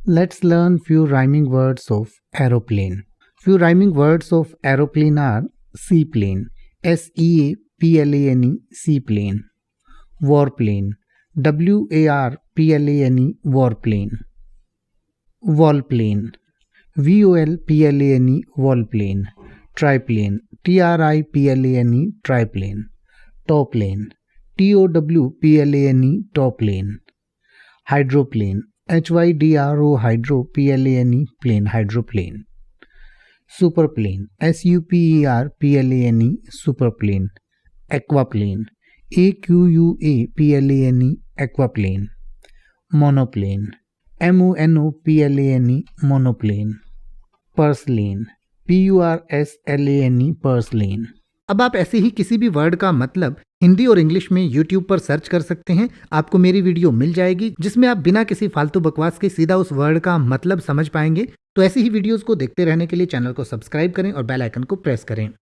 Let's learn few rhyming words of aeroplane. Few rhyming words of aeroplane are seaplane, Seaplane, seaplane. Warplane, Warplane. Warplane. Volplane, Volplane, Volplane. Triplane, Triplane, Triplane. Towplane, Towplane, Towplane. Hydroplane, Hydroplane, plane, hydroplane. Superplane, Superplane, superplane. Aquaplane, Aquaplane, aquaplane. Monoplane, Monoplane, monoplane. Purslane, Purslane, Purslane. अब आप ऐसे ही किसी भी word का मतलब हिंदी और English में YouTube पर सर्च कर सकते हैं। आपको मेरी वीडियो मिल जाएगी जिसमें आप बिना किसी फालतू बकवास के सीधा उस वर्ड का मतलब समझ पाएंगे। तो ऐसी ही वीडियोस को देखते रहने के लिए चैनल को सब्सक्राइब करें और बेल आइकन को प्रेस करें।